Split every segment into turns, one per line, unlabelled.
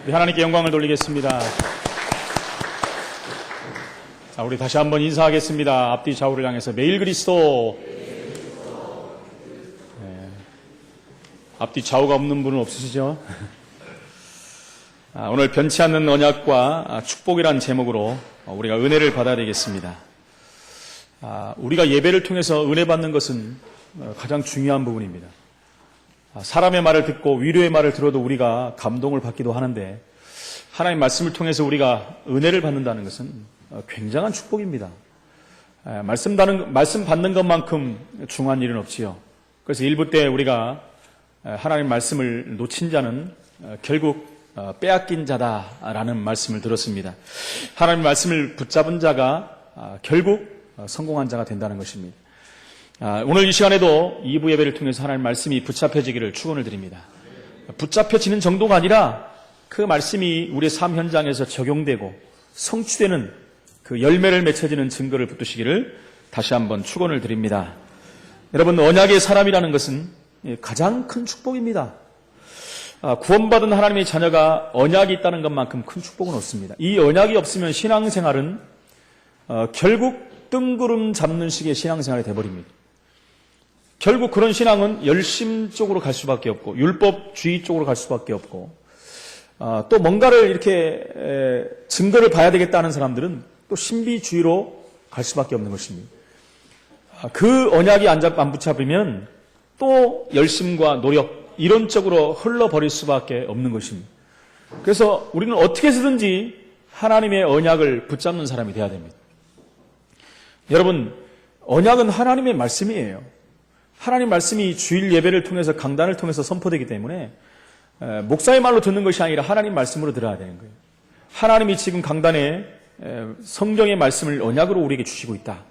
우리 하나님께 영광을 돌리겠습니다. 자, 우리 다시 한번 인사하겠습니다. 앞뒤 좌우를 향해서 매일 그리스도. 네. 앞뒤 좌우가 없는 분은 없으시죠? 오늘 변치 않는 언약과 축복이란 제목으로 우리가 은혜를 받아야 되겠습니다. 우리가 예배를 통해서 은혜 받는 것은 가장 중요한 부분입니다. 사람의 말을 듣고 위로의 말을 들어도 우리가 감동을 받기도 하는데, 하나님 말씀을 통해서 우리가 은혜를 받는다는 것은 굉장한 축복입니다. 말씀 받는 것만큼 중요한 일은 없지요. 그래서 일부 때 우리가 하나님 말씀을 놓친 자는 결국 빼앗긴 자다라는 말씀을 들었습니다. 하나님 말씀을 붙잡은 자가 결국 성공한 자가 된다는 것입니다. 오늘 이 시간에도 2부 예배를 통해서 하나님 말씀이 붙잡혀지기를 축원을 드립니다. 붙잡혀지는 정도가 아니라 그 말씀이 우리의 삶 현장에서 적용되고 성취되는 그 열매를 맺혀지는 증거를 붙드시기를 다시 한번 축원을 드립니다. 여러분, 언약의 사람이라는 것은 가장 큰 축복입니다. 구원받은 하나님의 자녀가 언약이 있다는 것만큼 큰 축복은 없습니다. 이 언약이 없으면 신앙생활은 결국 뜬구름 잡는 식의 신앙생활이 되어버립니다. 결국 그런 신앙은 열심 쪽으로 갈 수밖에 없고 율법주의 쪽으로 갈 수밖에 없고, 또 뭔가를 이렇게 증거를 봐야 되겠다는 사람들은 또 신비주의로 갈 수밖에 없는 것입니다. 그 언약이 안 붙잡으면 또 열심과 노력 이런 쪽으로 흘러버릴 수밖에 없는 것입니다. 그래서 우리는 어떻게 해서든지 하나님의 언약을 붙잡는 사람이 되어야 됩니다. 여러분, 언약은 하나님의 말씀이에요. 하나님 말씀이 주일 예배를 통해서 강단을 통해서 선포되기 때문에 목사의 말로 듣는 것이 아니라 하나님 말씀으로 들어야 되는 거예요. 하나님이 지금 강단에 성경의 말씀을 언약으로 우리에게 주시고 있다.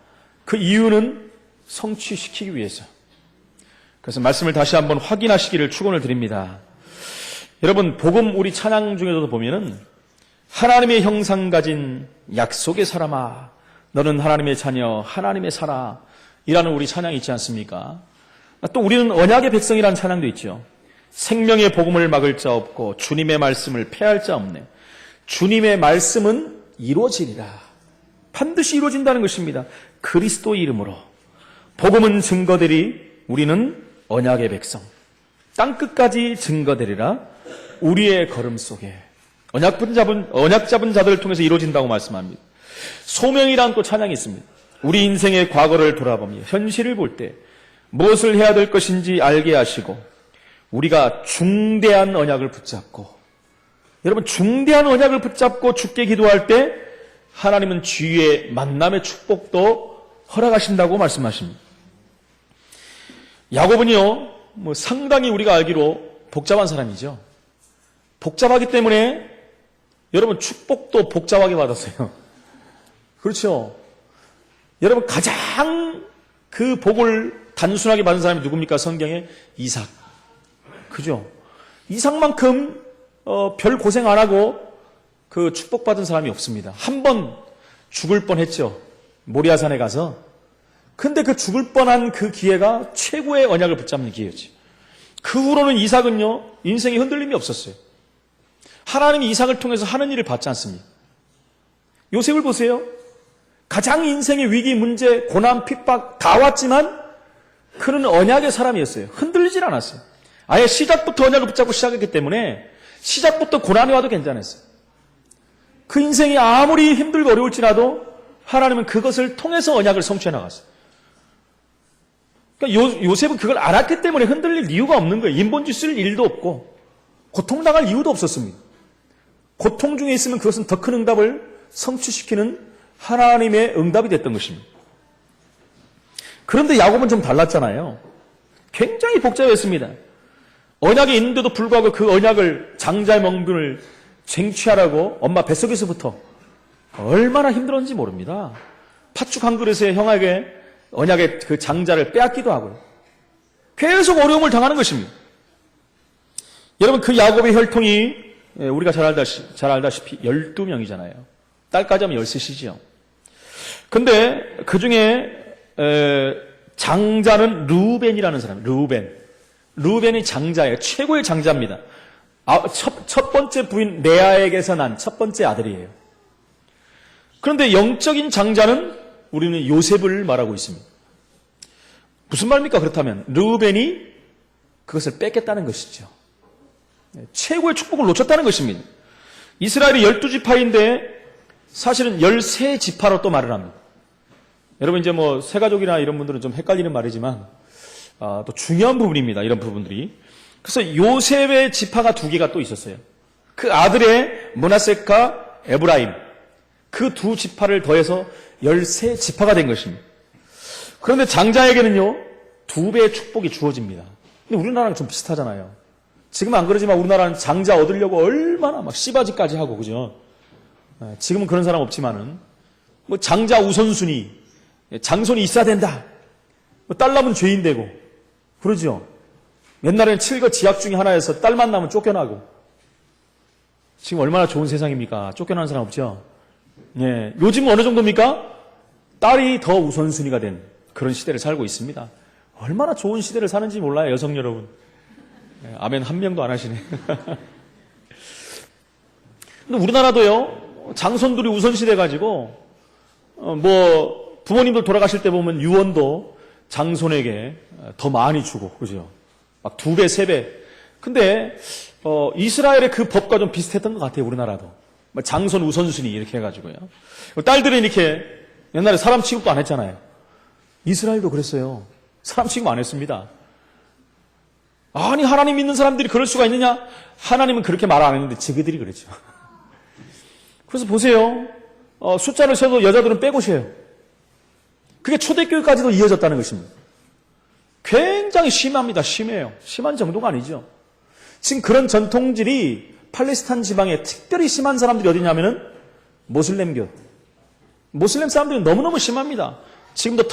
그 이유는 성취시키기 위해서. 그래서 말씀을 다시 한번 확인하시기를 축원을 드립니다. 여러분, 복음 우리 찬양 중에서도 보면은 하나님의 형상 가진 약속의 사람아, 너는 하나님의 자녀, 하나님의 사라 이라는 우리 찬양이 있지 않습니까? 또 우리는 언약의 백성이라는 찬양도 있죠. 생명의 복음을 막을 자 없고 주님의 말씀을 폐할 자 없네. 주님의 말씀은 이루어지리라. 반드시 이루어진다는 것입니다. 그리스도 이름으로. 복음은 증거되리. 우리는 언약의 백성. 땅끝까지 증거되리라. 우리의 걸음 속에. 언약 잡은 자들을 통해서 이루어진다고 말씀합니다. 소명이란 또 찬양이 있습니다. 우리 인생의 과거를 돌아보며 현실을 볼 때 무엇을 해야 될 것인지 알게 하시고 우리가 중대한 언약을 붙잡고, 여러분, 중대한 언약을 붙잡고 주께 기도할 때 하나님은 주위의 만남의 축복도 허락하신다고 말씀하십니다. 야곱은요, 상당히 우리가 알기로 복잡한 사람이죠. 복잡하기 때문에 여러분 축복도 복잡하게 받았어요. 그렇죠? 여러분, 가장 그 복을 단순하게 받은 사람이 누굽니까? 성경에 이삭. 그죠? 이삭만큼 별 고생 안 하고 그 축복받은 사람이 없습니다. 한 번 죽을 뻔했죠. 모리아산에 가서. 근데 그 죽을 뻔한 그 기회가 최고의 언약을 붙잡는 기회였죠. 그 후로는 이삭은요, 인생에 흔들림이 없었어요. 하나님이 이삭을 통해서 하는 일을 받지 않습니다. 요셉을 보세요. 가장 인생의 위기, 문제, 고난, 핍박 다 왔지만 그는 언약의 사람이었어요. 흔들리질 않았어요. 아예 시작부터 언약을 붙잡고 시작했기 때문에 시작부터 고난이 와도 괜찮았어요. 그 인생이 아무리 힘들고 어려울지라도 하나님은 그것을 통해서 언약을 성취해 나갔어요. 그러니까 요셉은 그걸 알았기 때문에 흔들릴 이유가 없는 거예요. 인본주의 쓸 일도 없고 고통당할 이유도 없었습니다. 고통 중에 있으면 그것은 더 큰 응답을 성취시키는 하나님의 응답이 됐던 것입니다. 그런데 야곱은 좀 달랐잖아요. 굉장히 복잡했습니다. 언약이 있는데도 불구하고 그 언약을 장자의 멍분을 쟁취하라고 엄마 뱃속에서부터 얼마나 힘들었는지 모릅니다. 팥죽 한 그릇에 형에게 언약의 그 장자를 빼앗기도 하고요. 계속 어려움을 당하는 것입니다. 여러분, 그 야곱의 혈통이 우리가 잘 알다시피 12명이잖아요. 딸까지 하면 13이죠. 근데 그 중에 장자는 르우벤이라는 사람이에요. 르우벤이 장자예요. 최고의 장자입니다. 첫 번째 부인 레아에게서 난 첫 번째 아들이에요. 그런데 영적인 장자는 우리는 요셉을 말하고 있습니다. 무슨 말입니까? 그렇다면 르우벤이 그것을 뺏겠다는 것이죠. 최고의 축복을 놓쳤다는 것입니다. 이스라엘이 12지파인데 사실은 13지파로 또 말을 합니다. 여러분 이제 뭐 새가족이나 이런 분들은 좀 헷갈리는 말이지만 또 중요한 부분입니다. 이런 부분들이. 그래서 요셉의 지파가 2개가 또 있었어요. 그 아들의 므낫세과 에브라임 그 2지파를 더해서 13지파가 된 것입니다. 그런데 장자에게는요 2배의 축복이 주어집니다. 근데 우리나라랑 좀 비슷하잖아요. 지금 안 그러지만 우리나라는 장자 얻으려고 얼마나 막 씨바지까지 하고 그죠? 지금은 그런 사람 없지만은 뭐 장자 우선순위, 장손이 있어야 된다. 뭐 딸 낳으면 죄인 되고 그러죠. 옛날에는 7거 지약 중에 하나여서 딸만 낳으면 쫓겨나고 지금 얼마나 좋은 세상입니까? 쫓겨나는 사람 없죠? 예, 요즘은 어느 정도입니까? 딸이 더 우선순위가 된 그런 시대를 살고 있습니다. 얼마나 좋은 시대를 사는지 몰라요, 여성 여러분. 예, 아멘 한 명도 안 하시네. 근데 우리나라도요, 장손들이 우선시 돼가지고, 뭐, 부모님들 돌아가실 때 보면 유언도 장손에게 더 많이 주고, 그죠? 막 2배, 3배. 근데, 이스라엘의 그 법과 좀 비슷했던 것 같아요, 우리나라도. 장손 우선순위 이렇게 해가지고요. 딸들은 이렇게 옛날에 사람 취급도 안 했잖아요. 이스라엘도 그랬어요. 사람 취급 안 했습니다. 아니, 하나님 믿는 사람들이 그럴 수가 있느냐? 하나님은 그렇게 말 안 했는데 저희들이 그랬죠. 그래서 보세요. 숫자를 세도 여자들은 빼고셔요. 그게 초대교회까지도 이어졌다는 것입니다. 굉장히 심합니다. 심해요. 심한 정도가 아니죠. 지금 그런 전통질이 팔레스타인 지방에 특별히 심한 사람들이 어디냐면은 모슬렘교. 모슬렘 사람들은 너무너무 심합니다. 지금도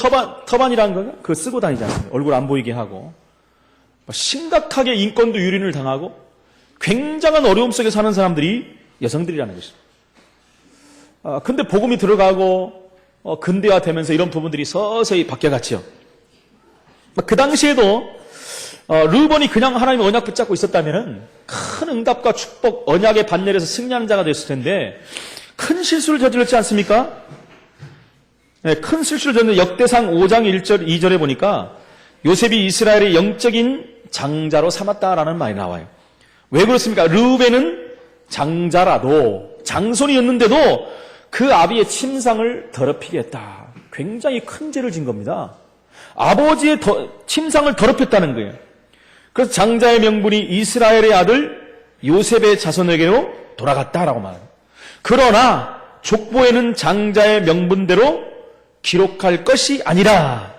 터반이라는 거 그거 쓰고 다니지 않습니까? 얼굴 안 보이게 하고. 심각하게 인권도 유린을 당하고 굉장한 어려움 속에 사는 사람들이 여성들이라는 것입니다. 근데 복음이 들어가고 근대화되면서 이런 부분들이 서서히 바뀌어갔죠. 그 당시에도 르우벤이 그냥 하나님의 언약 붙잡고 있었다면은 큰 응답과 축복, 언약의 반열에서 승리하는 자가 됐을 텐데 큰 실수를 저질렀지 않습니까? 네, 큰 실수를 저질렀는데 역대상 5장 1절, 2절에 보니까 요셉이 이스라엘의 영적인 장자로 삼았다라는 말이 나와요. 왜 그렇습니까? 르우벤은 장자라도 장손이었는데도 그 아비의 침상을 더럽히게 했다. 굉장히 큰 죄를 진 겁니다. 아버지의 침상을 더럽혔다는 거예요. 그래서 장자의 명분이 이스라엘의 아들 요셉의 자손에게로 돌아갔다라고 말해요. 그러나 족보에는 장자의 명분대로 기록할 것이 아니라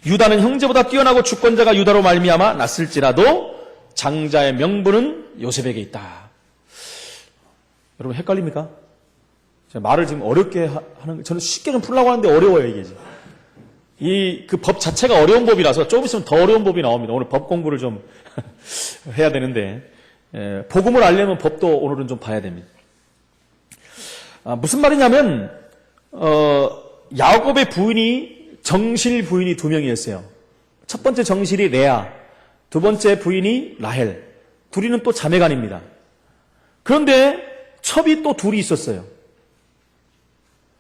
유다는 형제보다 뛰어나고 주권자가 유다로 말미암아 났을지라도 장자의 명분은 요셉에게 있다. 여러분 헷갈립니까? 제가 말을 지금 어렵게 하는, 저는 쉽게 좀 풀려고 하는데 어려워요, 이게. 그 법 자체가 어려운 법이라서 조금 있으면 더 어려운 법이 나옵니다. 오늘 법 공부를 좀 해야 되는데, 복음을 알려면 법도 오늘은 좀 봐야 됩니다. 무슨 말이냐면, 야곱의 부인이, 정실 부인이 2명이었어요. 첫 번째 정실이 레아, 두 번째 부인이 라헬. 둘이는 또 자매간입니다. 그런데 첩이 또 둘이 있었어요.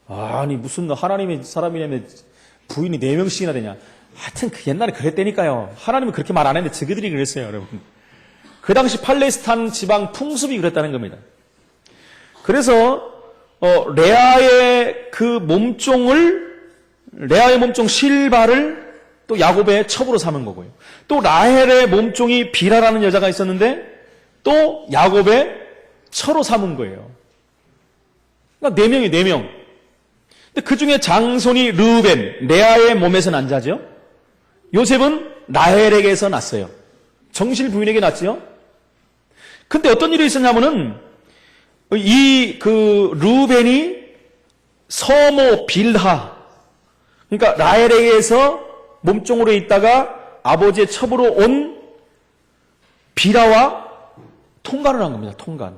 아니 무슨 하나님의 사람이냐면 부인이 4명씩이나 되냐. 하여튼 옛날에 그랬다니까요. 하나님은 그렇게 말 안 했는데 저희들이 그랬어요, 여러분. 그 당시 팔레스타인 지방 풍습이 그랬다는 겁니다. 그래서 레아의 그 레아의 몸종 실바를 또 야곱의 첩으로 삼은 거고요. 또 라헬의 몸종이 비라라는 여자가 있었는데 또 야곱의 처로 삼은 거예요. 그러니까 4명이 4명. 근데 그 중에 장손이 르우벤, 레아의 몸에서 난 자죠. 요셉은 라헬에게서 났어요. 정실 부인에게 났죠. 근데 어떤 일이 있었냐면은 르우벤이 서모 빌하, 그러니까 라헬에게서 몸종으로 있다가 아버지의 첩으로 온 비라와 통간을 한 겁니다. 통간.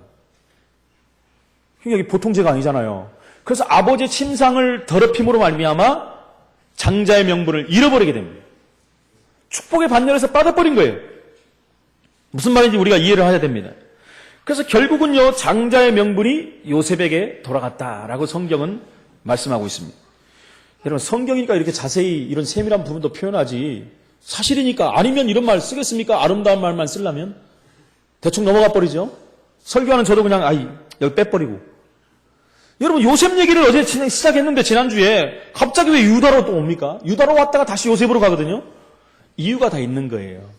이게 보통 죄가 아니잖아요. 그래서 아버지의 침상을 더럽힘으로 말미암아 장자의 명분을 잃어버리게 됩니다. 축복의 반열에서 빠져버린 거예요. 무슨 말인지 우리가 이해를 해야 됩니다. 그래서 결국은요, 장자의 명분이 요셉에게 돌아갔다라고 성경은 말씀하고 있습니다. 여러분, 성경이니까 이렇게 자세히 이런 세밀한 부분도 표현하지, 사실이니까 아니면 이런 말 쓰겠습니까? 아름다운 말만 쓰려면 대충 넘어가 버리죠. 설교하는 저도 그냥 여기 빼버리고. 여러분, 요셉 얘기를 어제 시작했는데 지난주에 갑자기 왜 유다로 또 옵니까? 유다로 왔다가 다시 요셉으로 가거든요. 이유가 다 있는 거예요.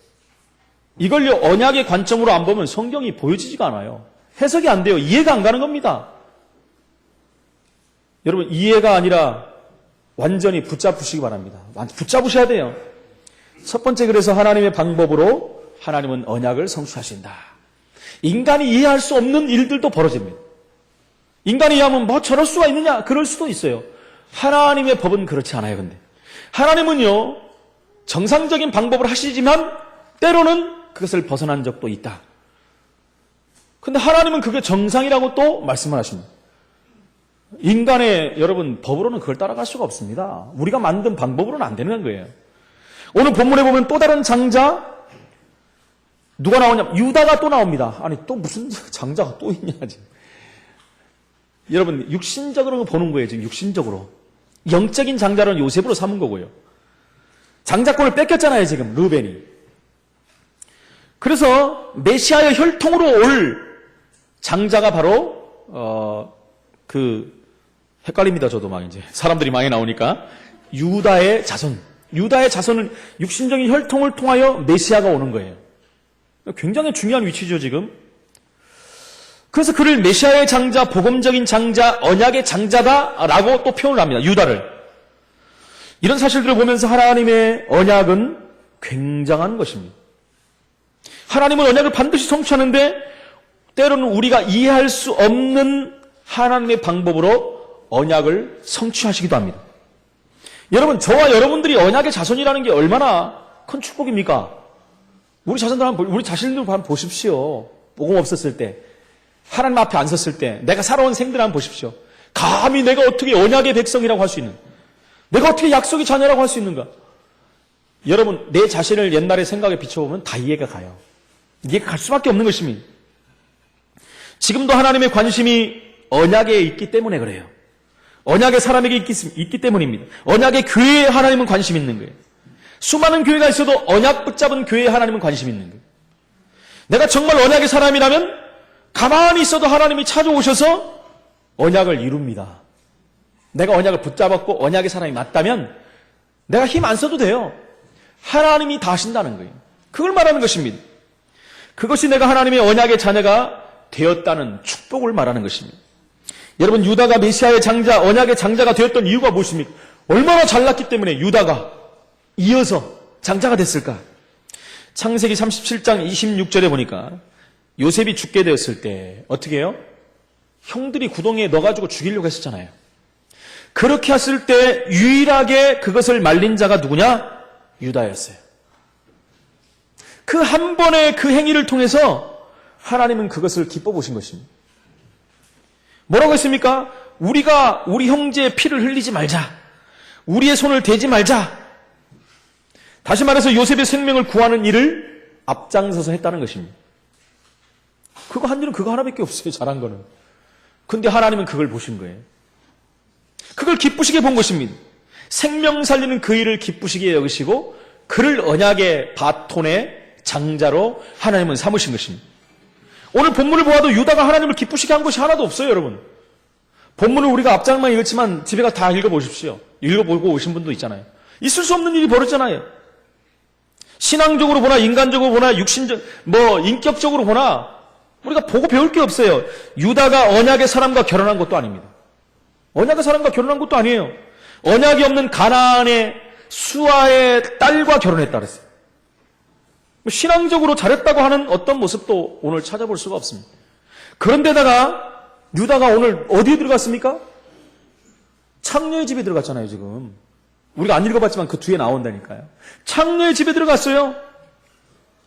이걸요, 언약의 관점으로 안 보면 성경이 보여지지가 않아요. 해석이 안 돼요. 이해가 안 가는 겁니다. 여러분, 이해가 아니라 완전히 붙잡으시기 바랍니다. 붙잡으셔야 돼요. 첫 번째, 그래서 하나님의 방법으로 하나님은 언약을 성취하신다. 인간이 이해할 수 없는 일들도 벌어집니다. 인간이 이해하면 뭐 저럴 수가 있느냐? 그럴 수도 있어요. 하나님의 법은 그렇지 않아요, 근데. 하나님은요, 정상적인 방법을 하시지만 때로는 그것을 벗어난 적도 있다. 근데 하나님은 그게 정상이라고 또 말씀을 하십니다. 인간의, 여러분, 법으로는 그걸 따라갈 수가 없습니다. 우리가 만든 방법으로는 안 되는 거예요. 오늘 본문에 보면 또 다른 장자, 누가 나오냐? 유다가 또 나옵니다. 아니, 또 무슨 장자가 또 있냐, 지금. 여러분, 육신적으로 보는 거예요, 지금 육신적으로. 영적인 장자는 요셉으로 삼은 거고요. 장자권을 뺏겼잖아요, 지금, 르벤이. 그래서 메시아의 혈통으로 올 장자가 바로, 헷갈립니다, 저도 막 이제. 사람들이 많이 나오니까. 유다의 자손. 유다의 자손은 육신적인 혈통을 통하여 메시아가 오는 거예요. 굉장히 중요한 위치죠, 지금. 그래서 그를 메시아의 장자, 복음적인 장자, 언약의 장자다라고 또 표현을 합니다. 유다를. 이런 사실들을 보면서 하나님의 언약은 굉장한 것입니다. 하나님은 언약을 반드시 성취하는데 때로는 우리가 이해할 수 없는 하나님의 방법으로 언약을 성취하시기도 합니다. 여러분, 저와 여러분들이 언약의 자손이라는 게 얼마나 큰 축복입니까? 우리 자신들 한번 보십시오. 복음 없었을 때, 하나님 앞에 안 섰을 때, 내가 살아온 생들 한번 보십시오. 감히 내가 어떻게 언약의 백성이라고 할 수 있는, 내가 어떻게 약속의 자녀라고 할 수 있는가? 여러분, 내 자신을 옛날에 생각에 비춰보면 다 이해가 가요. 이해가 갈 수밖에 없는 것입니다. 지금도 하나님의 관심이 언약에 있기 때문에 그래요. 언약의 사람에게 있기 때문입니다. 언약의 교회에 하나님은 관심 있는 거예요. 수많은 교회가 있어도 언약 붙잡은 교회에 하나님은 관심 있는 거예요. 내가 정말 언약의 사람이라면 가만히 있어도 하나님이 찾아오셔서 언약을 이룹니다. 내가 언약을 붙잡았고 언약의 사람이 맞다면 내가 힘 안 써도 돼요. 하나님이 다 하신다는 거예요. 그걸 말하는 것입니다. 그것이 내가 하나님의 언약의 자녀가 되었다는 축복을 말하는 것입니다. 여러분, 유다가 메시아의 장자, 언약의 장자가 되었던 이유가 무엇입니까? 얼마나 잘났기 때문에 유다가 이어서 장자가 됐을까? 창세기 37장 26절에 보니까 요셉이 죽게 되었을 때 어떻게 해요? 형들이 구덩이에 넣어가지고 죽이려고 했었잖아요. 그렇게 했을 때 유일하게 그것을 말린 자가 누구냐? 유다였어요. 그 한 번의 그 행위를 통해서 하나님은 그것을 기뻐 보신 것입니다. 뭐라고 했습니까? 우리가 우리 형제의 피를 흘리지 말자. 우리의 손을 대지 말자. 다시 말해서 요셉의 생명을 구하는 일을 앞장서서 했다는 것입니다. 그거 한 일은 그거 하나밖에 없어요. 잘한 거는. 근데 하나님은 그걸 보신 거예요. 그걸 기쁘시게 본 것입니다. 생명 살리는 그 일을 기쁘시게 여기시고 그를 언약의 바톤의 장자로 하나님은 삼으신 것입니다. 오늘 본문을 보아도 유다가 하나님을 기쁘시게 한 것이 하나도 없어요, 여러분. 본문을 우리가 앞장만 읽었지만 집에 가서 다 읽어보십시오. 읽어보고 오신 분도 있잖아요. 있을 수 없는 일이 벌어졌잖아요. 신앙적으로 보나 인간적으로 보나 인격적으로 보나 우리가 보고 배울 게 없어요. 유다가 언약의 사람과 결혼한 것도 아닙니다. 언약의 사람과 결혼한 것도 아니에요. 언약이 없는 가나안의 수아의 딸과 결혼했다 그랬어요. 신앙적으로 잘했다고 하는 어떤 모습도 오늘 찾아볼 수가 없습니다. 그런데다가 유다가 오늘 어디에 들어갔습니까? 창녀의 집에 들어갔잖아요, 지금. 우리가 안 읽어봤지만 그 뒤에 나온다니까요. 창녀의 집에 들어갔어요.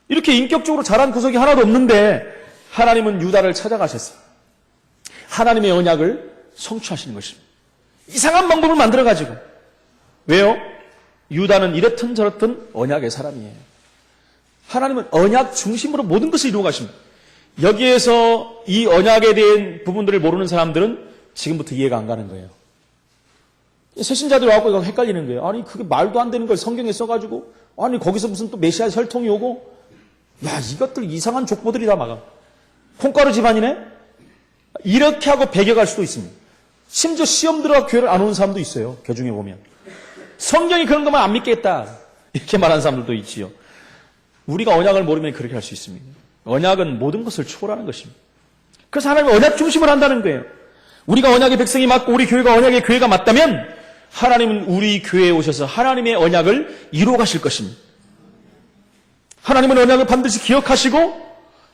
이렇게 인격적으로 잘한 구석이 하나도 없는데 하나님은 유다를 찾아가셨어요. 하나님의 언약을 성취하시는 것입니다. 이상한 방법을 만들어가지고. 왜요? 유다는 이렇든 저렇든 언약의 사람이에요. 하나님은 언약 중심으로 모든 것을 이루어 가십니다. 여기에서 이 언약에 대한 부분들을 모르는 사람들은 지금부터 이해가 안 가는 거예요. 새신자들 와서 이거 헷갈리는 거예요. 아니 그게 말도 안 되는 걸 성경에 써가지고 아니 거기서 무슨 또 메시아 혈통이 오고 야 이것들 이상한 족보들이 다 막아. 콩가루 집안이네? 이렇게 하고 배겨갈 수도 있습니다. 심지어 시험 들어가 교회를 안 오는 사람도 있어요. 교중에 보면. 성경이 그런 것만 안 믿겠다. 이렇게 말하는 사람들도 있지요. 우리가 언약을 모르면 그렇게 할 수 있습니다. 언약은 모든 것을 초월하는 것입니다. 그래서 하나님은 언약 중심을 한다는 거예요. 우리가 언약의 백성이 맞고 우리 교회가 언약의 교회가 맞다면 하나님은 우리 교회에 오셔서 하나님의 언약을 이루어 가실 것입니다. 하나님은 언약을 반드시 기억하시고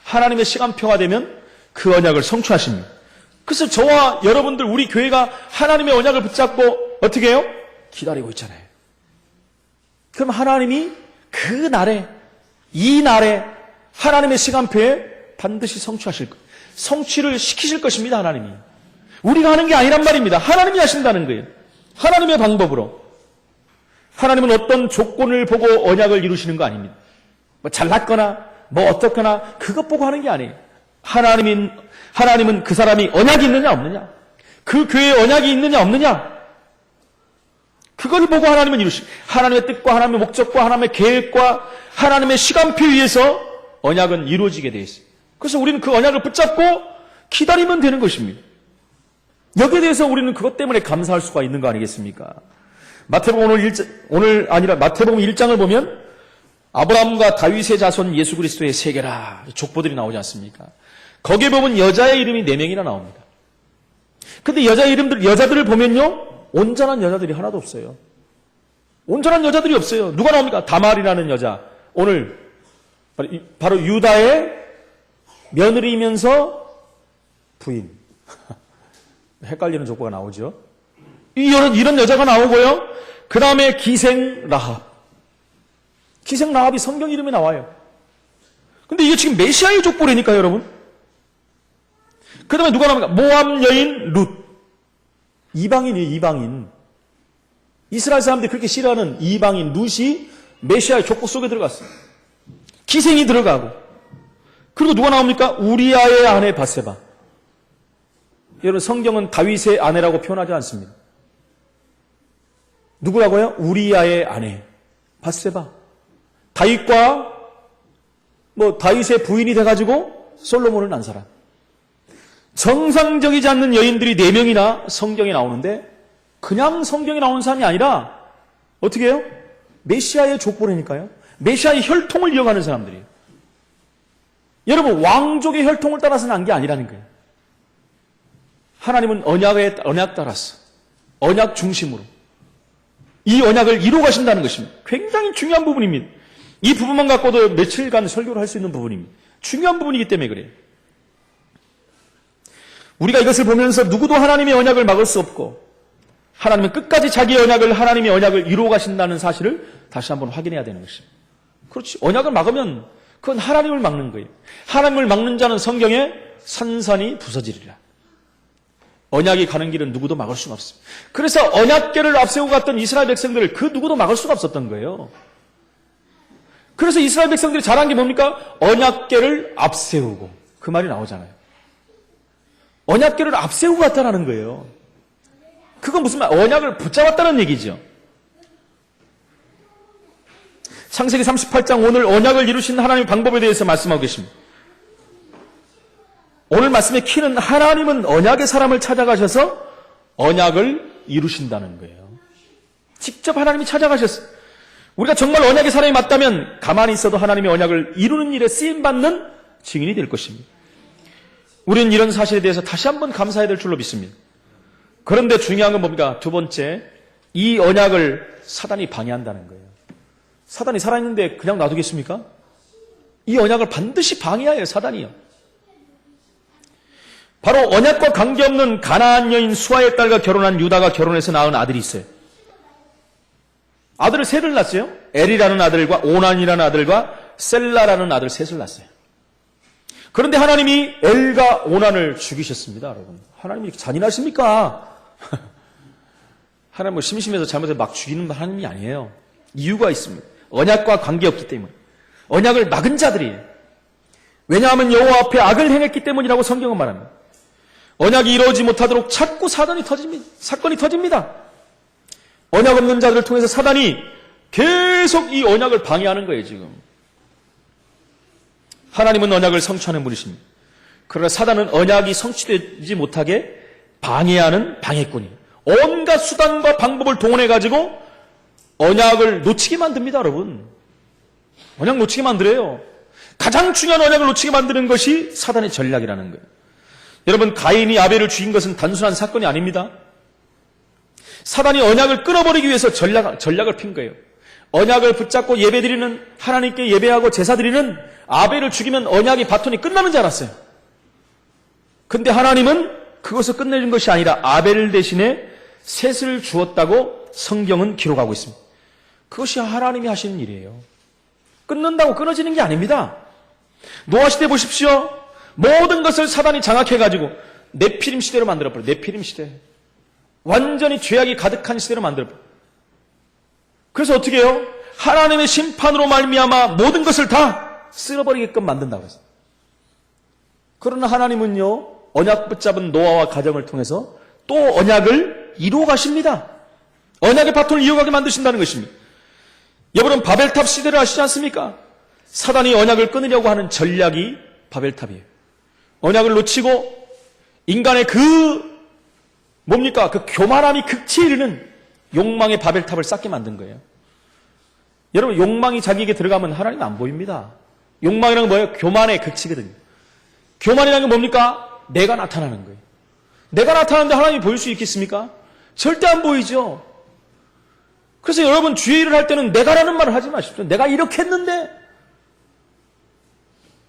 하나님의 시간표가 되면 그 언약을 성취하십니다. 그래서 저와 여러분들 우리 교회가 하나님의 언약을 붙잡고 어떻게 해요? 기다리고 있잖아요. 그럼 하나님이 그 날에 이 날에 하나님의 시간표에 반드시 성취하실 거예요. 성취를 시키실 것입니다. 하나님이. 우리가 하는 게 아니란 말입니다. 하나님이 하신다는 거예요. 하나님의 방법으로. 하나님은 어떤 조건을 보고 언약을 이루시는 거 아닙니다. 뭐 잘났거나 뭐 어떻거나 그것 보고 하는 게 아니에요. 하나님은 그 사람이 언약이 있느냐 없느냐, 그 교회에 언약이 있느냐 없느냐, 그걸 보고 하나님은 하나님의 뜻과 하나님의 목적과 하나님의 계획과 하나님의 시간표에 의해서 언약은 이루어지게 되어 있어요. 그래서 우리는 그 언약을 붙잡고 기다리면 되는 것입니다. 여기에 대해서 우리는 그것 때문에 감사할 수가 있는 거 아니겠습니까? 마태복음 마태복음 1장을 보면 아브라함과 다윗의 자손 예수 그리스도의 세계라 족보들이 나오지 않습니까? 거기에 보면 여자의 이름이 4명이나 나옵니다. 근데 여자들을 보면요, 온전한 여자들이 하나도 없어요. 온전한 여자들이 없어요. 누가 나옵니까? 다말이라는 여자. 오늘 바로 유다의 며느리이면서 부인. 헷갈리는 족보가 나오죠. 이런 여자가 나오고요. 그 다음에 기생 라합. 기생 라합이 성경 이름에 나와요. 근데 이게 지금 메시아의 족보라니까요, 여러분. 그 다음에 누가 나옵니까? 모압 여인 룻. 이방인이에요, 이방인. 이스라엘 사람들이 그렇게 싫어하는 이방인 룻이 메시아의 족보 속에 들어갔어요. 기생이 들어가고. 그리고 누가 나옵니까? 우리아의 아내 바세바. 여러분, 성경은 다윗의 아내라고 표현하지 않습니다. 누구라고요? 우리아의 아내 바세바. 다윗과 다윗의 부인이 돼가지고 솔로몬을 낳은 사람. 정상적이지 않는 여인들이 4명이나 성경에 나오는데 그냥 성경에 나오는 사람이 아니라 어떻게 해요? 메시아의 족보라니까요. 메시아의 혈통을 이어가는 사람들이에요. 여러분, 왕족의 혈통을 따라서 난 게 아니라는 거예요. 하나님은 언약 따라서 언약 중심으로 이 언약을 이루어 가신다는 것입니다. 굉장히 중요한 부분입니다. 이 부분만 갖고도 며칠간 설교를 할 수 있는 부분입니다. 중요한 부분이기 때문에 그래요. 우리가 이것을 보면서 누구도 하나님의 언약을 막을 수 없고 하나님은 끝까지 자기의 언약을, 하나님의 언약을 이루어 가신다는 사실을 다시 한번 확인해야 되는 것입니다. 그렇지. 언약을 막으면 그건 하나님을 막는 거예요. 하나님을 막는 자는 성경에 산산이 부서지리라. 언약이 가는 길은 누구도 막을 수가 없습니다. 그래서 언약궤를 앞세우고 갔던 이스라엘 백성들을 그 누구도 막을 수가 없었던 거예요. 그래서 이스라엘 백성들이 잘한 게 뭡니까? 언약궤를 앞세우고. 그 말이 나오잖아요. 언약궤를 앞세우고 갔다는 거예요. 그건 무슨 말? 언약을 붙잡았다는 얘기죠. 창세기 38장 오늘 언약을 이루신 하나님의 방법에 대해서 말씀하고 계십니다. 오늘 말씀의 키는 하나님은 언약의 사람을 찾아가셔서 언약을 이루신다는 거예요. 직접 하나님이 찾아가셨어요. 우리가 정말 언약의 사람이 맞다면 가만히 있어도 하나님의 언약을 이루는 일에 쓰임받는 증인이 될 것입니다. 우리는 이런 사실에 대해서 다시 한번 감사해야 될 줄로 믿습니다. 그런데 중요한 건 뭡니까? 두 번째, 이 언약을 사단이 방해한다는 거예요. 사단이 살아있는데 그냥 놔두겠습니까? 이 언약을 반드시 방해해요, 사단이요. 바로 언약과 관계없는 가나안 여인 수아의 딸과 결혼한 유다가 결혼해서 낳은 아들이 있어요. 아들을 셋을 낳았어요. 엘이라는 아들과 오난이라는 아들과 셀라라는 아들 셋을 낳았어요. 그런데 하나님이 엘과 오난을 죽이셨습니다, 여러분. 하나님이 이렇게 잔인하십니까? 하나님 심심해서 잘못해서 막 죽이는 하나님이 아니에요. 이유가 있습니다. 언약과 관계없기 때문에. 언약을 막은 자들이에요. 왜냐하면 여호와 앞에 악을 행했기 때문이라고 성경은 말합니다. 언약이 이루어지지 못하도록 자꾸 사건이 터집니다. 언약 없는 자들을 통해서 사단이 계속 이 언약을 방해하는 거예요, 지금. 하나님은 언약을 성취하는 분이십니다. 그러나 사단은 언약이 성취되지 못하게 방해하는 방해꾼이에요. 온갖 수단과 방법을 동원해가지고 언약을 놓치게 만듭니다, 여러분. 언약 놓치게 만들어요. 가장 중요한 언약을 놓치게 만드는 것이 사단의 전략이라는 거예요. 여러분, 가인이 아벨을 죽인 것은 단순한 사건이 아닙니다. 사단이 언약을 끊어버리기 위해서 전략을 핀 거예요. 언약을 붙잡고 예배드리는, 하나님께 예배하고 제사드리는 아벨을 죽이면 언약의 바톤이 끝나는 줄 알았어요. 근데 하나님은 그것을 끝내준 것이 아니라 아벨 대신에 셋을 주었다고 성경은 기록하고 있습니다. 그것이 하나님이 하시는 일이에요. 끊는다고 끊어지는 게 아닙니다. 노아 시대 보십시오. 모든 것을 사단이 장악해가지고 네피림 시대로 만들어버려요. 네피림 시대. 완전히 죄악이 가득한 시대로 만들어버려요. 그래서 어떻게 해요? 하나님의 심판으로 말미암아 모든 것을 다 쓸어버리게끔 만든다고 했어요. 그러나 하나님은요, 언약 붙잡은 노아와 가정을 통해서 또 언약을 이루어 가십니다. 언약의 바톤을 이어가게 만드신다는 것입니다. 여러분, 바벨탑 시대를 아시지 않습니까? 사단이 언약을 끊으려고 하는 전략이 바벨탑이에요. 언약을 놓치고 인간의 그 교만함이 극치에 이르는 욕망의 바벨탑을 쌓게 만든 거예요. 여러분, 욕망이 자기에게 들어가면 하나님 안 보입니다. 욕망이란 건 뭐예요? 교만의 극치거든요. 교만이라는 건 뭡니까? 내가 나타나는 거예요. 내가 나타나는데 하나님이 보일 수 있겠습니까? 절대 안 보이죠. 그래서 여러분, 주의 일을 할 때는 내가라는 말을 하지 마십시오. 내가 이렇게 했는데.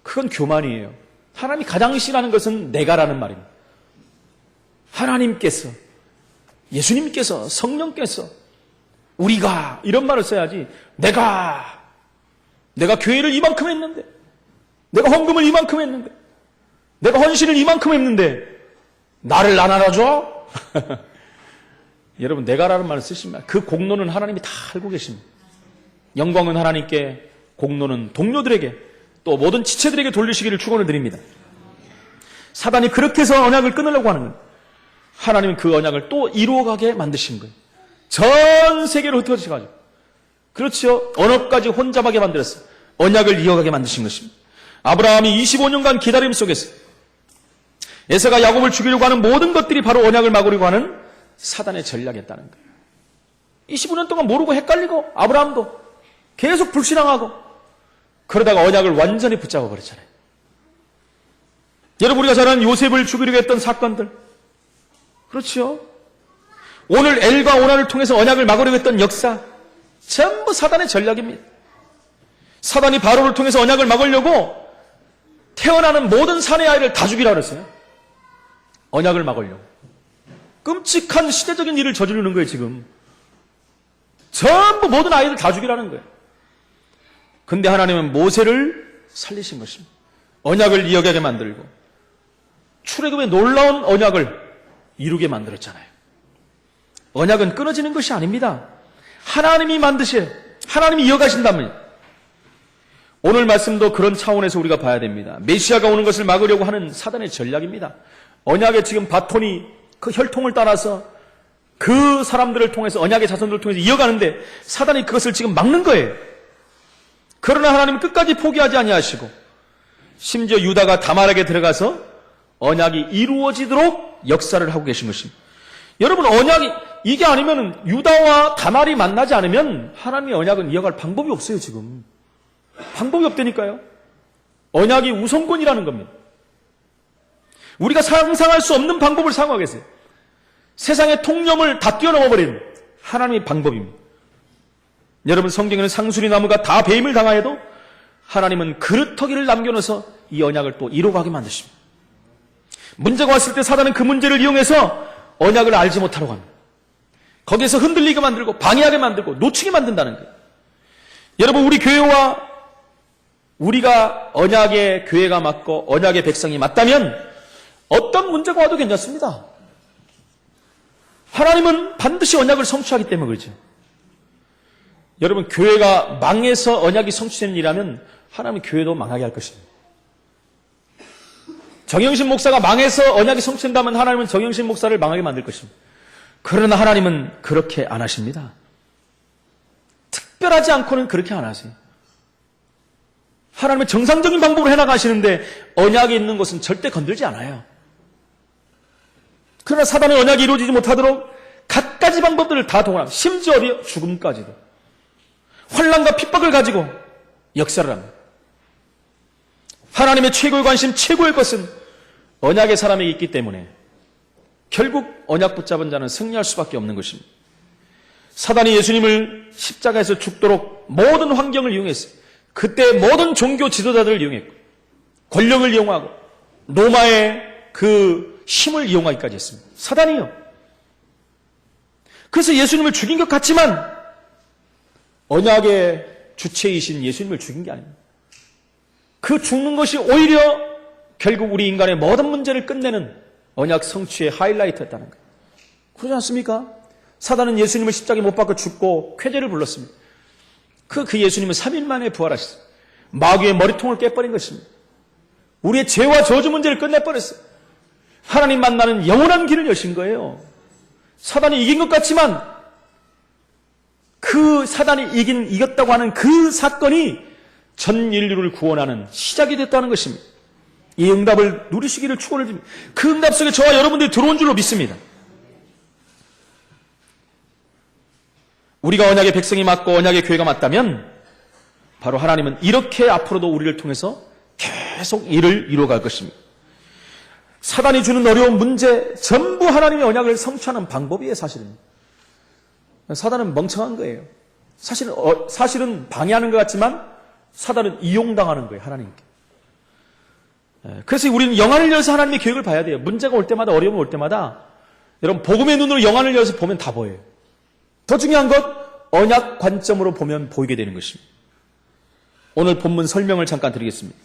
그건 교만이에요. 하나님이 가장 싫어하는 것은 내가라는 말입니다. 하나님께서, 예수님께서, 성령께서, 우리가 이런 말을 써야지. 내가 교회를 이만큼 했는데, 내가 헌금을 이만큼 했는데, 내가 헌신을 이만큼 했는데 나를 안 알아줘? 여러분, 내가라는 말을 쓰시면 그 공로는 하나님이 다 알고 계십니다. 영광은 하나님께, 공로는 동료들에게, 또 모든 지체들에게 돌리시기를 축원을 드립니다. 사단이 그렇게 해서 언약을 끊으려고 하는 거예요. 하나님은 그 언약을 또 이루어가게 만드신 거예요. 전 세계로 흩어지셔가지고. 그렇죠. 언어까지 혼잡하게 만들었어요. 언약을 이어가게 만드신 것입니다. 아브라함이 25년간 기다림 속에서 에서가 야곱을 죽이려고 하는 모든 것들이 바로 언약을 막으려고 하는 사단의 전략이었다는 거예요. 25년 동안 모르고 헷갈리고 아브라함도 계속 불신앙하고 그러다가 언약을 완전히 붙잡아 버렸잖아요. 여러분, 우리가 잘 아는 요셉을 죽이려고 했던 사건들, 그렇죠? 오늘 엘과 오난을 통해서 언약을 막으려고 했던 역사, 전부 사단의 전략입니다. 사단이 바로를 통해서 언약을 막으려고 태어나는 모든 사내 아이를 다 죽이라고 그랬어요. 언약을 막으려고. 끔찍한 시대적인 일을 저지르는 거예요, 지금. 전부 모든 아이들 다 죽이라는 거예요. 근데 하나님은 모세를 살리신 것입니다. 언약을 이어가게 만들고 출애굽의 놀라운 언약을 이루게 만들었잖아요. 언약은 끊어지는 것이 아닙니다. 하나님이 만드셔, 하나님이 이어가신다면. 오늘 말씀도 그런 차원에서 우리가 봐야 됩니다. 메시아가 오는 것을 막으려고 하는 사단의 전략입니다. 언약의 지금 바톤이 그 혈통을 따라서 그 사람들을 통해서, 언약의 자손들을 통해서 이어가는데 사단이 그것을 지금 막는 거예요. 그러나 하나님은 끝까지 포기하지 아니하시고 심지어 유다가 다말에게 들어가서 언약이 이루어지도록 역사를 하고 계신 것입니다. 여러분, 언약이 이게 아니면, 유다와 다말이 만나지 않으면 하나님의 언약은 이어갈 방법이 없어요, 지금. 방법이 없다니까요. 언약이 우선권이라는 겁니다. 우리가 상상할 수 없는 방법을 사용하겠어요. 세상의 통념을 다 뛰어넘어 버리는 하나님의 방법입니다. 여러분, 성경에는 상수리 나무가 다 배임을 당하여도 하나님은 그릇터기를 남겨놓아서 이 언약을 또 이루어가게 만드십니다. 문제가 왔을 때 사단은 그 문제를 이용해서 언약을 알지 못하려고 합니다. 거기에서 흔들리게 만들고 방해하게 만들고 놓치게 만든다는 거예요. 여러분, 우리 교회와 우리가 언약의 교회가 맞고 언약의 백성이 맞다면 어떤 문제가 와도 괜찮습니다. 하나님은 반드시 언약을 성취하기 때문에 그렇죠. 여러분, 교회가 망해서 언약이 성취되는 일이라면 하나님은 교회도 망하게 할 것입니다. 정영신 목사가 망해서 언약이 성취된다면 하나님은 정영신 목사를 망하게 만들 것입니다. 그러나 하나님은 그렇게 안 하십니다. 특별하지 않고는 그렇게 안 하세요. 하나님은 정상적인 방법으로 해나가시는데 언약이 있는 것은 절대 건들지 않아요. 그러나 사단의 언약이 이루어지지 못하도록 갖가지 방법들을 다 동원합니다. 심지어 어디요? 죽음까지도. 환난과 핍박을 가지고 역사를 합니다. 하나님의 최고의 관심, 최고의 것은 언약의 사람에게 있기 때문에 결국 언약 붙잡은 자는 승리할 수밖에 없는 것입니다. 사단이 예수님을 십자가에서 죽도록 모든 환경을 이용했어요. 그때 모든 종교 지도자들을 이용했고 권력을 이용하고 로마의 그 힘을 이용하기까지 했습니다. 사단이요. 그래서 예수님을 죽인 것 같지만 언약의 주체이신 예수님을 죽인 게 아닙니다. 그 죽는 것이 오히려 결국 우리 인간의 모든 문제를 끝내는 언약 성취의 하이라이트였다는 거예요. 그러지 않습니까? 사단은 예수님을 십자가에 못 박아 죽고 쾌재를 불렀습니다. 그 예수님은 3일 만에 부활하셨어요. 마귀의 머리통을 깨버린 것입니다. 우리의 죄와 저주 문제를 끝내버렸어요. 하나님 만나는 영원한 길을 여신 거예요. 사단이 이긴 것 같지만 그 사단이 이겼다고 하는 그 사건이 전 인류를 구원하는 시작이 됐다는 것입니다. 이 응답을 누리시기를 축원을 드립니다. 그 응답 속에 저와 여러분들이 들어온 줄로 믿습니다. 우리가 언약의 백성이 맞고 언약의 교회가 맞다면 바로 하나님은 이렇게 앞으로도 우리를 통해서 계속 일을 이루어갈 것입니다. 사단이 주는 어려운 문제 전부 하나님의 언약을 성취하는 방법이에요. 사실은 사단은 멍청한 거예요. 사실은 방해하는 것 같지만 사단은 이용당하는 거예요. 하나님께. 그래서 우리는 영안을 열어서 하나님의 계획을 봐야 돼요. 문제가 올 때마다 어려움이 올 때마다 여러분 복음의 눈으로 영안을 열어서 보면 다 보여요. 더 중요한 것 언약 관점으로 보면 보이게 되는 것입니다. 오늘 본문 설명을 잠깐 드리겠습니다.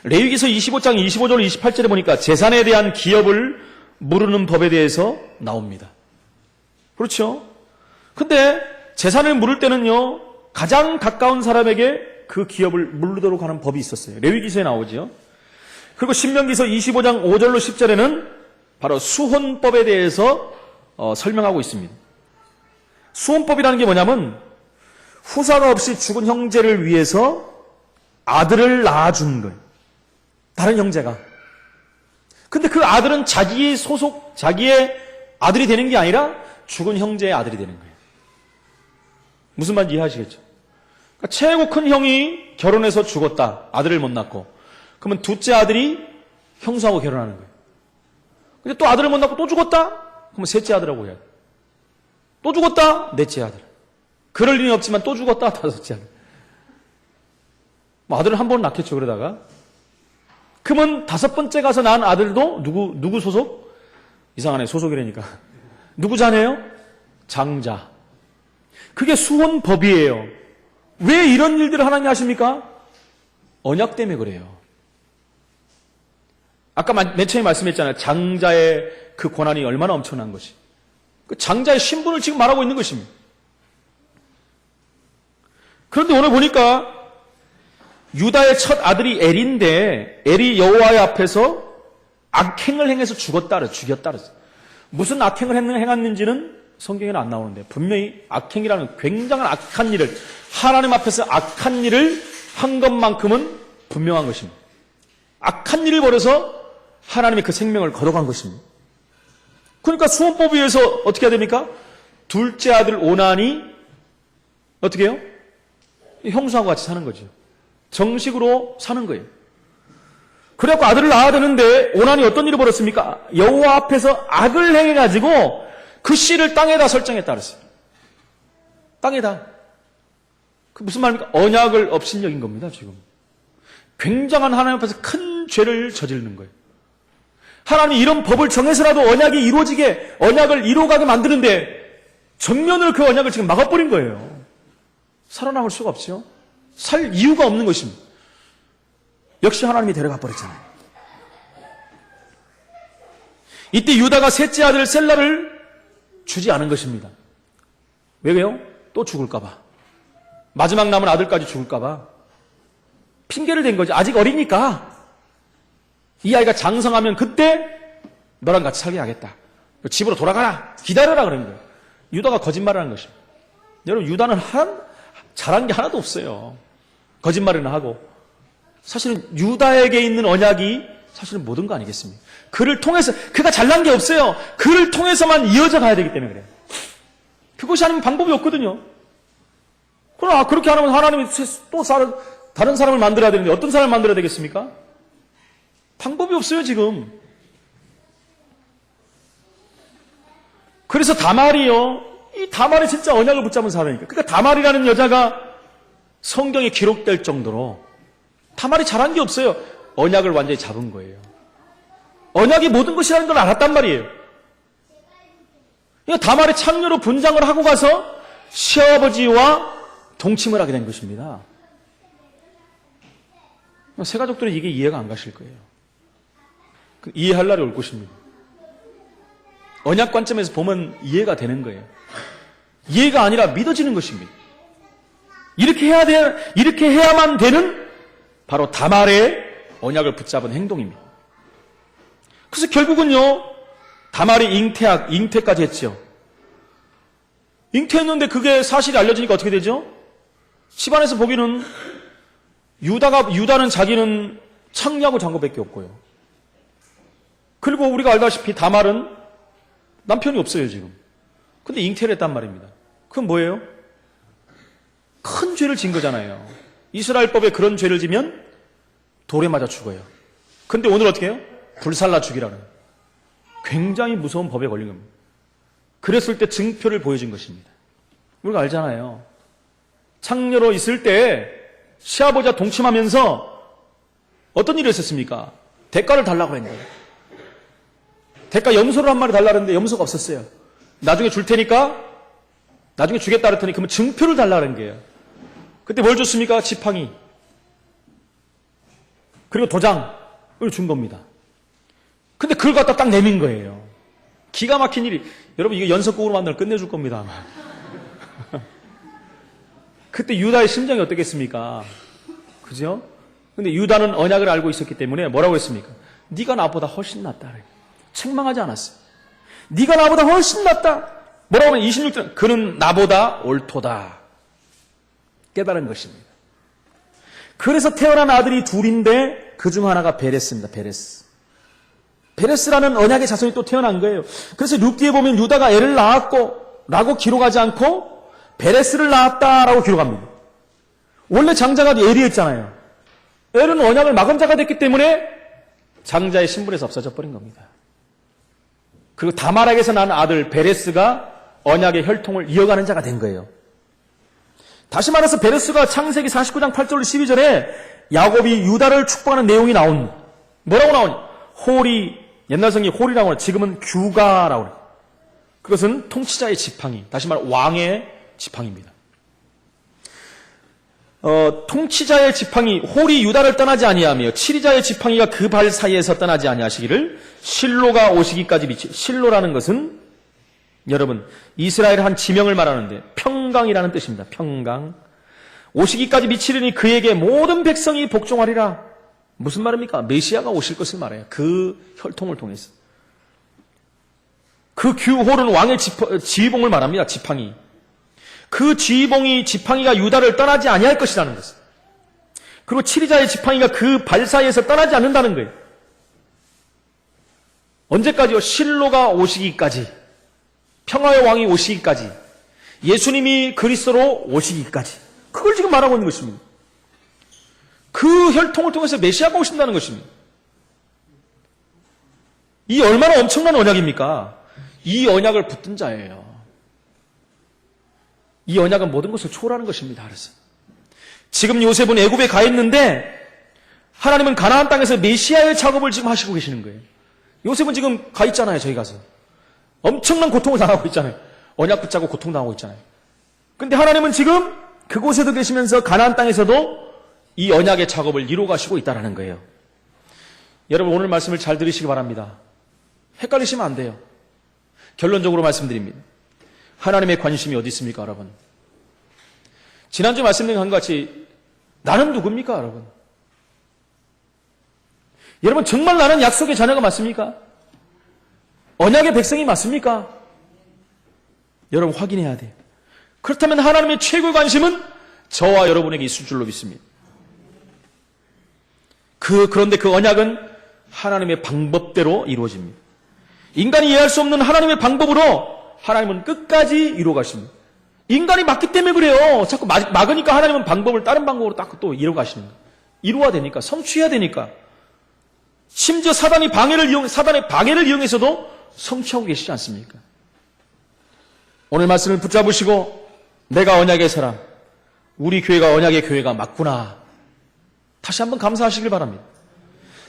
레위기서 25장 25절 28절에 보니까 재산에 대한 기업을 물으는 법에 대해서 나옵니다. 그렇죠? 근데 재산을 물을 때는요 가장 가까운 사람에게 그 기업을 물르도록 하는 법이 있었어요. 레위기서에 나오죠. 그리고 신명기서 25장 5절로 10절에는 바로 수혼법에 대해서 설명하고 있습니다. 수혼법이라는 게 뭐냐면 후사가 없이 죽은 형제를 위해서 아들을 낳아준 거예요. 다른 형제가. 근데 그 아들은 자기의 아들이 되는 게 아니라 죽은 형제의 아들이 되는 거예요. 무슨 말인지 이해하시겠죠? 그러니까 최고 큰 형이 결혼해서 죽었다. 아들을 못 낳고. 그러면 둘째 아들이 형수하고 결혼하는 거예요. 근데 또 아들을 못 낳고 또 죽었다? 그러면 셋째 아들하고 해야 돼. 또 죽었다? 넷째 아들. 그럴 리는 없지만 또 죽었다? 다섯째 아들. 뭐 아들을 한 번 낳겠죠, 그러다가. 그러면 다섯 번째 가서 낳은 아들도 누구 소속? 이상하네, 소속이라니까. 누구 자녀예요? 장자. 그게 수혼법이에요. 왜 이런 일들을 하나님이 하십니까? 언약 때문에 그래요. 아까 맨 처음에 말씀했잖아요. 장자의 그 권한이 얼마나 엄청난 것이. 그 장자의 신분을 지금 말하고 있는 것입니다. 그런데 오늘 보니까 유다의 첫 아들이 엘인데 엘이 여호와의 앞에서 악행을 행해서 죽였다 그랬어요. 무슨 악행을 행했는지는 성경에는 안 나오는데 분명히 악행이라는 굉장한 악한 일을 하나님 앞에서 악한 일을 한 것만큼은 분명한 것입니다. 악한 일을 벌여서 하나님의 그 생명을 거둬간 것입니다. 그러니까 수혼법에 의해서 어떻게 해야 됩니까? 둘째 아들 오난이 어떻게 해요? 형수하고 같이 사는 거죠. 정식으로 사는 거예요. 그래갖고 아들을 낳아야 되는데 오난이 어떤 일을 벌였습니까? 여호와 앞에서 악을 행해가지고 그 씨를 땅에다 설정했다 그랬어요. 땅에다. 그 무슨 말입니까? 언약을 업신여긴 겁니다, 지금. 굉장한 하나님 앞에서 큰 죄를 저지르는 거예요. 하나님이 이런 법을 정해서라도 언약이 이루어지게, 언약을 이루어가게 만드는데 정면으로 그 언약을 지금 막아버린 거예요. 살아남을 수가 없죠. 살 이유가 없는 것입니다. 역시 하나님이 데려가 버렸잖아요. 이때 유다가 셋째 아들 셀라를 주지 않은 것입니다. 왜요? 또 죽을까봐. 마지막 남은 아들까지 죽을까봐. 핑계를 댄 거지. 아직 어리니까. 이 아이가 장성하면 그때 너랑 같이 살게 하겠다. 집으로 돌아가라. 기다려라 그런 거예요. 유다가 거짓말을 하는 것입니다. 여러분, 유다는 잘한 게 하나도 없어요. 거짓말이나 하고. 사실은 유다에게 있는 언약이 사실은 모든 거 아니겠습니까? 그를 통해서, 그가 잘난 게 없어요. 그를 통해서만 이어져 가야 되기 때문에 그래요. 그것이 아니면 방법이 없거든요. 그러나 그렇게 하면 하나님이 또 다른 사람을 만들어야 되는데 어떤 사람을 만들어야 되겠습니까? 방법이 없어요, 지금. 그래서 다말이요. 이 다말이 진짜 언약을 붙잡은 사람이니까. 그러니까 다말이라는 여자가 성경에 기록될 정도로 다말이 잘한 게 없어요. 언약을 완전히 잡은 거예요. 언약이 모든 것이라는 걸 알았단 말이에요. 그러니까 다말이 창녀로 분장을 하고 가서 시아버지와 동침을 하게 된 것입니다. 새 가족들은 이게 이해가 안 가실 거예요. 이해할 날이 올 것입니다. 언약 관점에서 보면 이해가 되는 거예요. 이해가 아니라 믿어지는 것입니다. 이렇게 해야만 되는 바로 다말의 언약을 붙잡은 행동입니다. 그래서 결국은요, 다말이 잉태까지 했죠. 잉태했는데 그게 사실이 알려지니까 어떻게 되죠? 집안에서 보기는 유다는 자기는 창녀하고 장거밖에 없고요. 그리고 우리가 알다시피 다말은 남편이 없어요, 지금. 근데 잉태를 했단 말입니다. 그건 뭐예요? 큰 죄를 진 거잖아요. 이스라엘법에 그런 죄를 지면 돌에 맞아 죽어요. 근데 오늘 어떻게 해요? 불살라 죽이라는. 굉장히 무서운 법에 걸린 겁니다. 그랬을 때 증표를 보여준 것입니다. 우리가 알잖아요. 창녀로 있을 때 시아버지와 동침하면서 어떤 일을 했었습니까? 대가를 달라고 했는 거예요. 대가 염소를 한 마리 달라고 했는데 염소가 없었어요. 나중에 줄 테니까, 나중에 주겠다 그랬더니 그러면 증표를 달라는 거예요. 그때 뭘 줬습니까? 지팡이. 그리고 도장을 준 겁니다. 근데 그걸 갖다 딱 내민 거예요. 기가 막힌 일이. 여러분, 이거 연속곡으로 만들면 끝내줄 겁니다. 그때 유다의 심정이 어떻겠습니까? 그죠? 근데 유다는 언약을 알고 있었기 때문에 뭐라고 했습니까? 네가 나보다 훨씬 낫다. 책망하지 않았어요. 네가 나보다 훨씬 낫다. 뭐라고 하면 26절 그는 나보다 옳도다. 깨달은 것입니다. 그래서 태어난 아들이 둘인데 그중 하나가 베레스입니다. 베레스라는 언약의 자손이 또 태어난 거예요. 그래서 룻기에 보면 유다가 애를 낳았고 라고 기록하지 않고 베레스를 낳았다라고 기록합니다. 원래 장자가 엘이었잖아요. 엘은 언약을 막은 자가 됐기 때문에 장자의 신분에서 없어져 버린 겁니다. 그리고 다말에게서 난 아들 베레스가 언약의 혈통을 이어가는 자가 된 거예요. 다시 말해서 베레스가 창세기 49장 8절 12절에 야곱이 유다를 축복하는 내용이 나온, 뭐라고 나오니? 홀이, 옛날 성경이 홀이라고 하죠. 지금은 규가라고 해요. 그것은 통치자의 지팡이, 다시 말해 왕의 지팡이입니다. 통치자의 지팡이, 홀이 유다를 떠나지 아니하며 치리자의 지팡이가 그 발 사이에서 떠나지 아니하시기를 실로가 오시기까지 실로라는 것은 여러분 이스라엘 한 지명을 말하는데 평강이라는 뜻입니다. 평강. 오시기까지 미치리니 그에게 모든 백성이 복종하리라. 무슨 말입니까? 메시아가 오실 것을 말해요. 그 혈통을 통해서. 그 홀은 왕의 지휘봉을 말합니다. 지팡이. 그 지팡이가 유다를 떠나지 아니할 것이라는 것을. 그리고 치리자의 지팡이가 그 발 사이에서 떠나지 않는다는 거예요. 언제까지요? 실로가 오시기까지. 평화의 왕이 오시기까지. 예수님이 그리스도로 오시기까지. 그걸 지금 말하고 있는 것입니다. 그 혈통을 통해서 메시아가 오신다는 것입니다. 이 얼마나 엄청난 언약입니까? 이 언약을 붙든 자예요. 이 언약은 모든 것을 초월하는 것입니다. 그래서 지금 요셉은 애굽에 가 있는데 하나님은 가나안 땅에서 메시아의 작업을 지금 하시고 계시는 거예요. 요셉은 지금 가 있잖아요. 저희 가서 엄청난 고통을 당하고 있잖아요. 언약 붙잡고 고통당하고 있잖아요. 근데 하나님은 지금 그곳에도 계시면서 가나안 땅에서도 이 언약의 작업을 이루어 가시고 있다는 거예요. 여러분 오늘 말씀을 잘 들으시기 바랍니다. 헷갈리시면 안 돼요. 결론적으로 말씀드립니다. 하나님의 관심이 어디 있습니까, 여러분? 지난주 말씀드린 것 같이 나는 누굽니까, 여러분? 여러분, 정말 나는 약속의 자녀가 맞습니까? 언약의 백성이 맞습니까? 여러분, 확인해야 돼요. 그렇다면 하나님의 최고의 관심은 저와 여러분에게 있을 줄로 믿습니다. 그런데 그 언약은 하나님의 방법대로 이루어집니다. 인간이 이해할 수 없는 하나님의 방법으로 하나님은 끝까지 이루어 가십니다. 인간이 막기 때문에 그래요. 자꾸 막으니까 하나님은 방법을 다른 방법으로 딱 또 이루어 가시는 거예요. 이루어야 되니까, 성취해야 되니까. 심지어 사단의 방해를 이용해서도 성취하고 계시지 않습니까? 오늘 말씀을 붙잡으시고 내가 언약의 사람, 우리 교회가 언약의 교회가 맞구나. 다시 한번 감사하시길 바랍니다.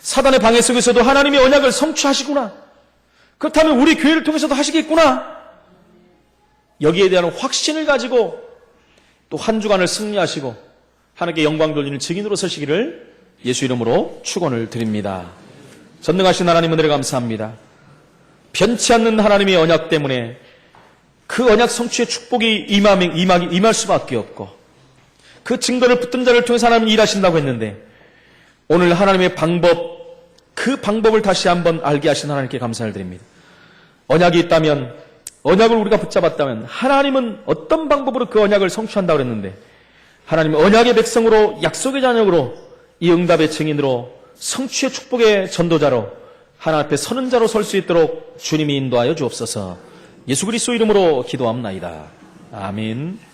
사단의 방해 속에서도 하나님의 언약을 성취하시구나. 그렇다면 우리 교회를 통해서도 하시겠구나. 여기에 대한 확신을 가지고 또 한 주간을 승리하시고 하나님께 영광 돌리는 증인으로 서시기를 예수 이름으로 축원을 드립니다. 전능하신 하나님 은혜를 감사합니다. 변치 않는 하나님의 언약 때문에 그 언약 성취의 축복이 임할 수밖에 없고 그 증거를 붙든 자를 통해서 하나님은 일하신다고 했는데 오늘 하나님의 방법, 그 방법을 다시 한번 알게 하신 하나님께 감사를 드립니다. 언약이 있다면, 언약을 우리가 붙잡았다면 하나님은 어떤 방법으로 그 언약을 성취한다고 그랬는데 하나님은 언약의 백성으로, 약속의 자녀로, 이 응답의 증인으로, 성취의 축복의 전도자로 하나님 앞에 서는 자로 설 수 있도록 주님이 인도하여 주옵소서. 예수 그리스도 이름으로 기도합나이다. 아멘.